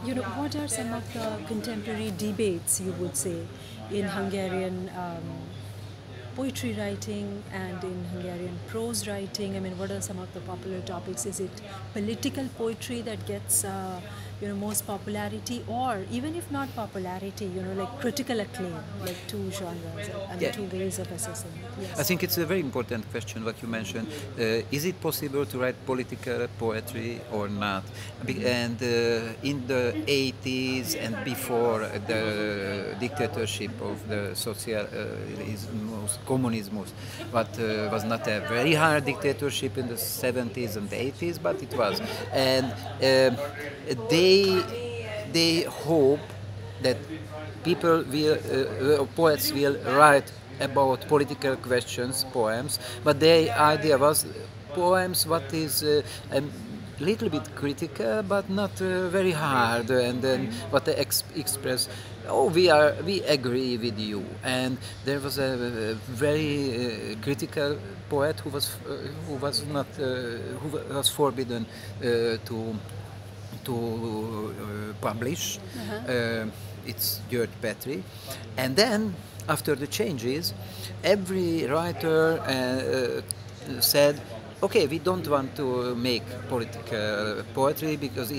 What are some of the contemporary debates, you would say, in Hungarian poetry writing and in Hungarian prose writing? I mean, what are some of the popular topics? Is it political poetry that gets, most popularity, or even if not popularity, like critical acclaim, like two genres, I mean, Yeah. two ways of assessing it? I Yes. think it's a very important question what you mentioned. Is it possible to write political poetry or not? And in the 80s and before the dictatorship of the socialismus, communism, what was not a very hard dictatorship in the 70s and 80s, but it was. And they they hope that people will, poets will write about political questions, poems, but the idea was poems what is a little bit critical, but not very hard, and then what they express. Oh, we agree with you, and there was a very critical poet who was not who was forbidden to publish. It's George Petrie. And then, after the changes, every writer said, okay, we don't want to make political poetry because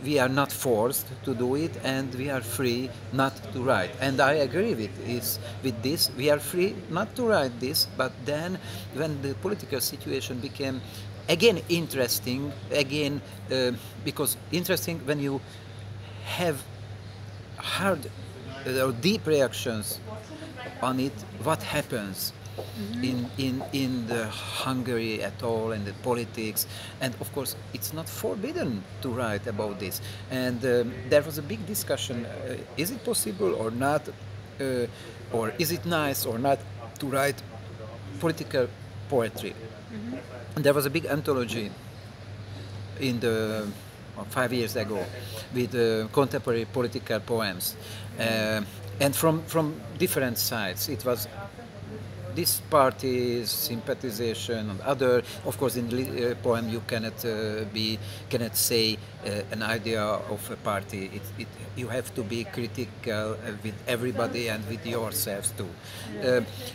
we are not forced to do it, and we are free not to write. And I agree with this. We are free not to write this, but then when the political situation became again interesting, again because interesting when you have hard or deep reactions on it, what happens in the Hungary at all, and the politics, and of course it's not forbidden to write about this. And there was a big discussion: is it possible or not, or is it nice or not to write political poetry? And there was a big anthology in the 5 years ago with contemporary political poems, and from different sides. It was this party's sympathization and other. Of course, in the poem you cannot say an idea of a party. You have to be critical with everybody and with yourselves too.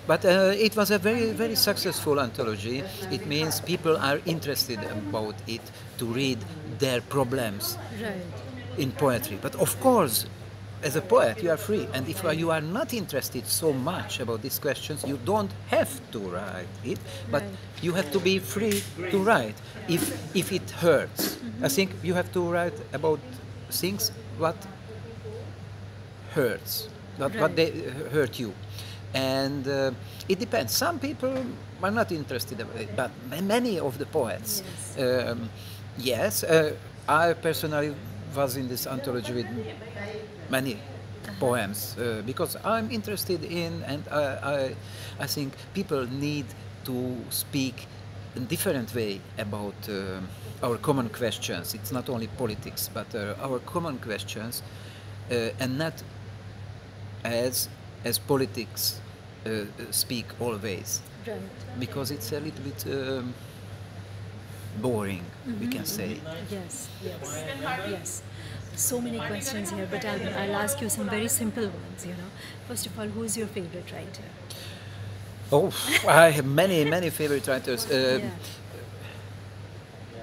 But it was a very, very successful anthology. It means people are interested about it to read their problems Right. in poetry. But of course, as a poet, you are free, and if you are not interested so much about these questions, you don't have to write it, but Right. you have to be free to write if it hurts. I think you have to write about things what hurts, what Right. they hurt you, and it depends. Some people are not interested about it, but many of the poets, Yes. yes. I personally was in this anthology with many poems because I'm interested in, and I think people need to speak in different way about our common questions. It's not only politics, but our common questions, and not as politics speak always, Right. because it's a little bit boring, we can say. Yes, yes, yes. So many questions here, but I'll ask you some very simple ones. First of all, who is your favorite writer? Oh, I have many favorite writers. Yeah.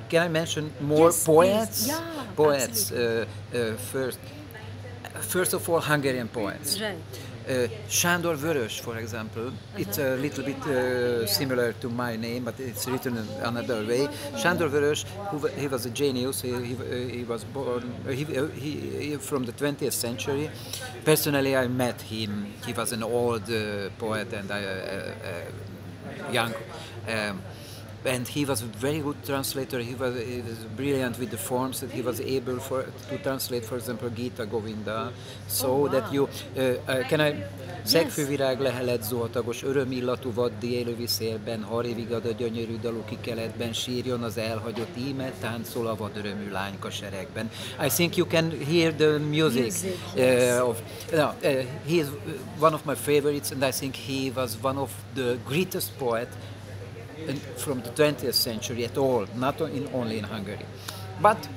Can I mention more Yes, poets? please. Yeah, Poets. absolutely. First of all, Hungarian poets. Right. Sándor Vörös, for example, it's a little bit similar to my name, but it's written in another way. Sándor Vörös, he was a genius. He was born he from the 20th century. Personally, I met him. He was an old poet and young. And he was a very good translator. He was brilliant with the forms that he was able to translate, for example, Gita Govinda, so wow. that you can I szegfűvirág lehelet zuhatagos, örömillatú vaddi élővi szélben, harivigad a gyönyörű dalú kikeletben, sírjon az elhagyott íme, táncol a vadörömű lányka seregben. I think you can hear the music. Yes. He is one of my favorites, and I think he was one of the greatest poets from the 20th century at all, not only in Hungary. But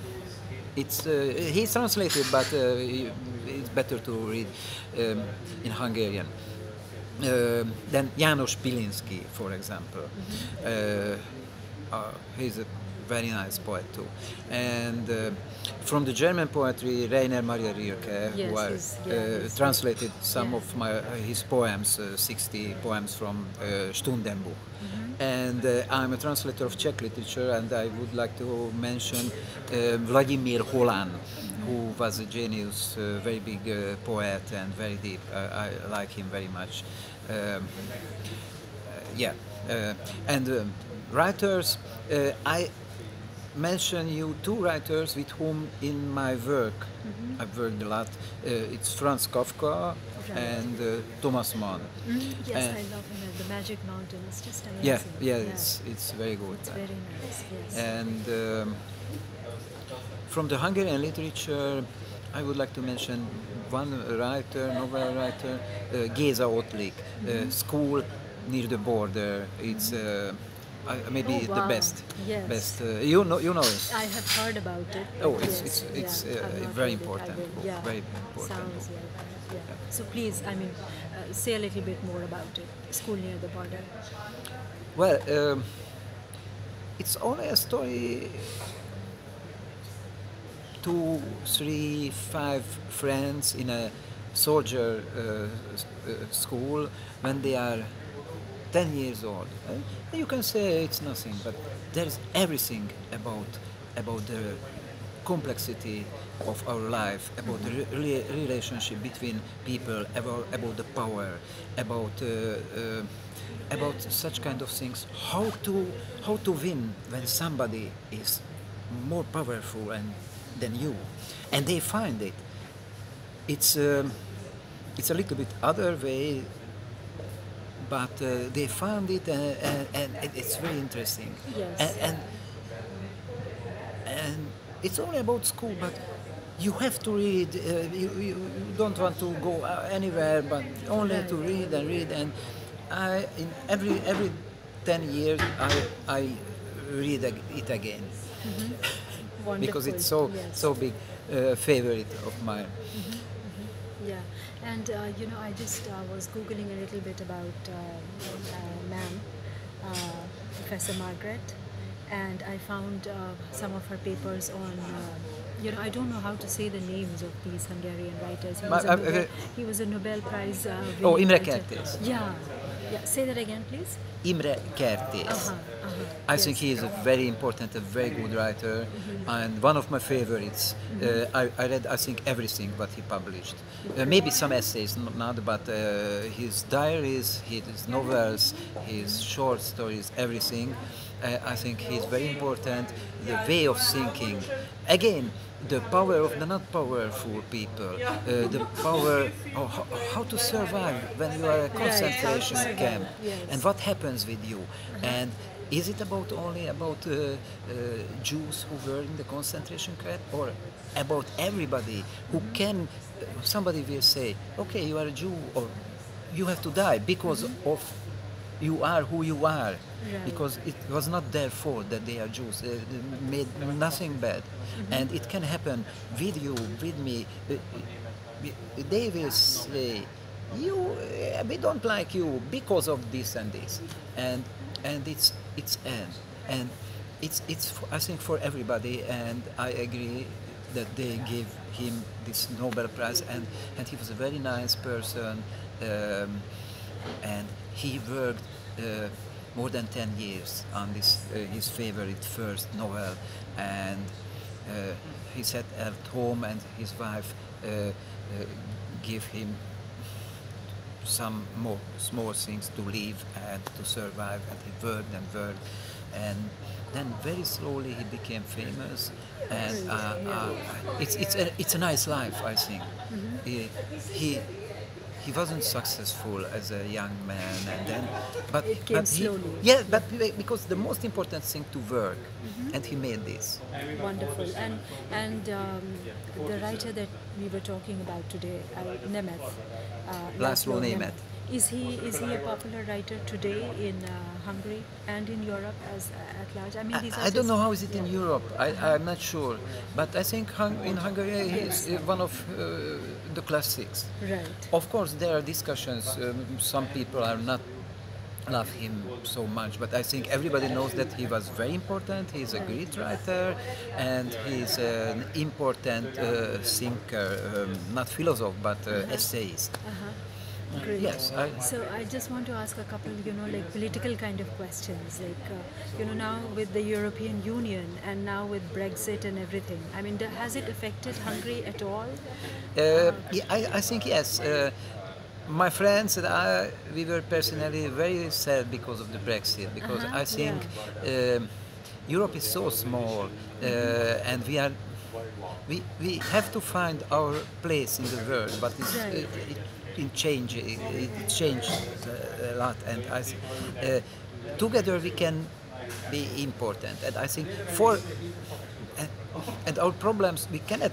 It's he's translated, but it's better to read in Hungarian. Then János Pilinszky, for example. He's a very nice poet too. And from the German poetry, Rainer Maria Rilke, Yes, who I he's translated some yeah. of his poems, 60 poems from Stundenbuch. And I'm a translator of Czech literature, and I would like to mention Vladimír Holán, who was a genius, very big poet and very deep. I like him very much. Yeah, and writers. I mention you two writers with whom in my work I've worked a lot. It's Franz Kafka and Thomas Mann. Yes, And I love him. The Magic Mountain is just yeah, amazing. yeah, it's very good. It's very nice. Yes. And from the Hungarian literature, I would like to mention one writer, novel writer, Géza Ottlik, School Near the Border. It's maybe Oh, the wow. best. Yes. Best. You know it. I have heard about it. Oh, but it's yes, yeah, I've not very read it. I important. will. Yeah. Very important. Sounds like that. Yeah. So please, I mean, say a little bit more about it. School Near the Border. Well, it's only a story. 2, 3, 5 friends in a soldier school when they are 10 years old. You can say it's nothing, but there's everything about the complexity of our life, about the relationship between people, about the power, about such kind of things. How to win when somebody is more powerful than you, and they find it. It's a little bit other way, but they found it, and it's very interesting. Yes. And it's only about school, but you have to read. You don't want to go anywhere, but only to read and read. And in every 10 years, I read it again. Because it's so big favorite of mine. Yeah, and I just was googling a little bit about ma'am, Professor Margaret, and I found some of her papers on. I don't know how to say the names of these Hungarian writers. He was a Nobel Prize winning Oh, Imre writer. Kertesz. Yeah. Say that again, please. Imre Kertesz. I think he is a very important, a very good writer, and one of my favorites. I read, I think, everything what he published. Maybe some essays, not, but his diaries, his novels, his short stories, everything. I think he's very important. The way of thinking, again, the power of the not powerful people, the power of how to survive when you are a concentration camp, and what happens with you. And is it only about Jews who were in the concentration camp, or about everybody who can? Somebody will say, okay, you are a Jew, or you have to die because of you are who you are, because it was not their fault that they are Jews. They made nothing bad, and it can happen with you, with me. They will say, we don't like you because of this and this, and it's end, and it's I think for everybody, and I agree that they gave him this Nobel Prize, and he was a very nice person, and he worked more than 10 years on this his favorite first novel, and he sat at home, and his wife gave him some more small things to live and to survive, and he worked and worked, and then very slowly he became famous, and it's a nice life, I think. He wasn't successful as a young man, and then, but slowly. Yeah, but because the most important thing to work, and he made this. Wonderful. And the writer that we were talking about today, Nemeth, László Németh. Is he a popular writer today in Hungary and in Europe at large? I mean, these are I don't just, know how is it in yeah. Europe. I'm not sure, but I think in Hungary he's Yes. one of the classics. Right. Of course, there are discussions. Some people are not love him so much, but I think everybody knows that he was very important. He's a great writer, and he's an important thinker, not philosopher, but essayist. Great. Yes, So I just want to ask a couple, like political kind of questions. Like, now with the European Union and now with Brexit and everything, I mean, has it affected Hungary at all? Yeah, I think yes. My friends and I, we were personally very sad because of the Brexit, because I think Europe is so small, and we have to find our place in the world, but Right. it changed a lot, and together we can be important, and I think and our problems we cannot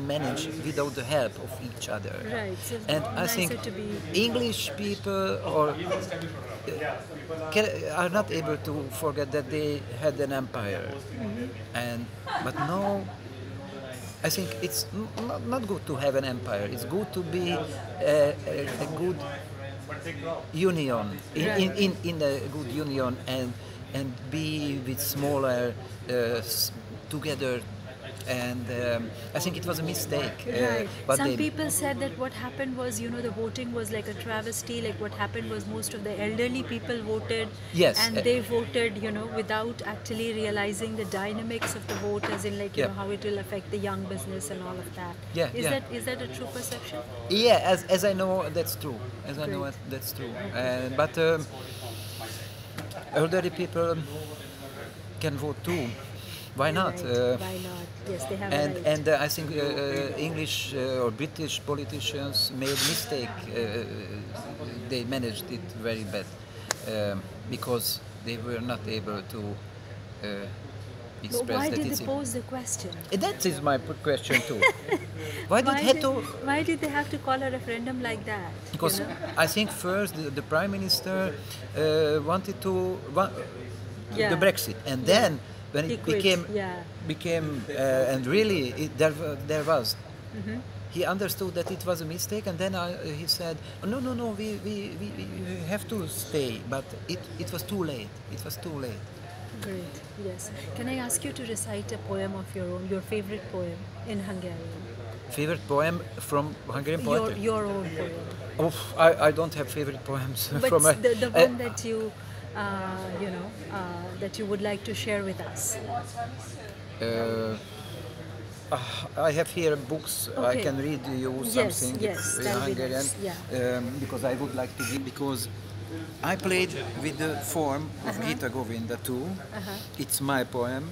manage without the help of each other. Right. So it's And I think nicer to be. English people are not able to forget that they had an empire, but now I think it's not good to have an empire. It's good to be a good union in a good union and be with smaller together. And I think it was a mistake. Right. But Some they, people said that what happened was, the voting was like a travesty. Like what happened was most of the elderly people voted, Yes, and they voted, without actually realizing the dynamics of the vote, as in like, Yeah. how it will affect the young business and all of that. Yeah, Is yeah. that a true perception? Yeah, as I know, that's true. As I know, Great. that's true. But elderly people can vote too. Why not? Right. Why not? Yes, they have a right. And I think English or British politicians made mistake. They managed it very bad because they were not able to But express why that did it's they pose the question? That is my question too. Why did Why did they have to call a referendum like that? Because I think first the prime minister wanted to Yeah. the Brexit, and then when He it quit, became and really there was. He understood that it was a mistake, and then he said, "No, we have to stay." But it was too late. It was too late. Great, yes. Can I ask you to recite a poem of your own, your favorite poem in Hungarian? Favorite poem from Hungarian poetry? Your own poem. Oh, I don't have favorite poems But from the one that you, that you would like to share with us. I have here books. I Okay. can read you Yes, something yes, in that'll be Hungarian nice, yeah. because I would like to give, because I played with the form of Gita Govinda too. It's my poem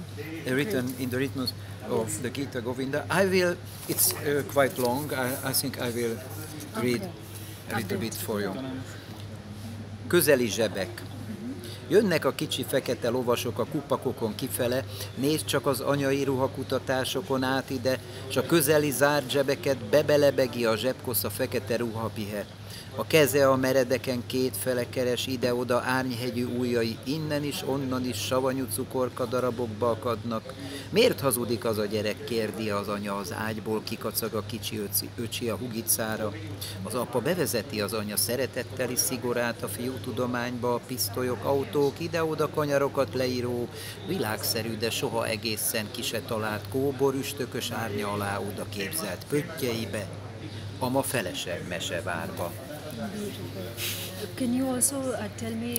written in the rhythms of the Gita Govinda. It's quite long. I think I will read a little bit for you. Közeli zsebek. Jönnek a kicsi fekete lovasok a kupakokon kifele, nézd csak az anyai ruhakutatásokon át ide, s a közeli zárt zsebeket bebelebegi a zsebkosz fekete ruhapihe. A keze a meredeken kétfele keres ide-oda árnyhegyű ujjai, innen is, onnan is savanyú cukorka darabokba akadnak. Miért hazudik az a gyerek, kérdi az anya, az ágyból kikacag a kicsi öcsi a hugicára. Az apa bevezeti az anya szeretetteli szigorát a fiú tudományba, a pisztolyok, autók, ide-oda kanyarokat leíró, világszerű, de soha egészen ki se talált kóbor üstökös árnya alá oda képzelt pöttyeibe, ama feleseg mesevárba. Can you also tell me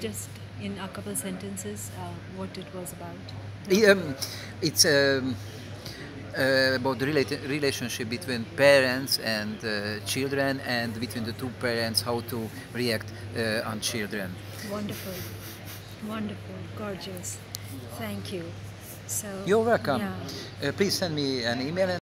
just in a couple sentences what it was about? It's about the relationship between parents and children, and between the two parents, how to react on children. Wonderful, wonderful, gorgeous. Thank you. So You're welcome. Yeah. Please send me an email.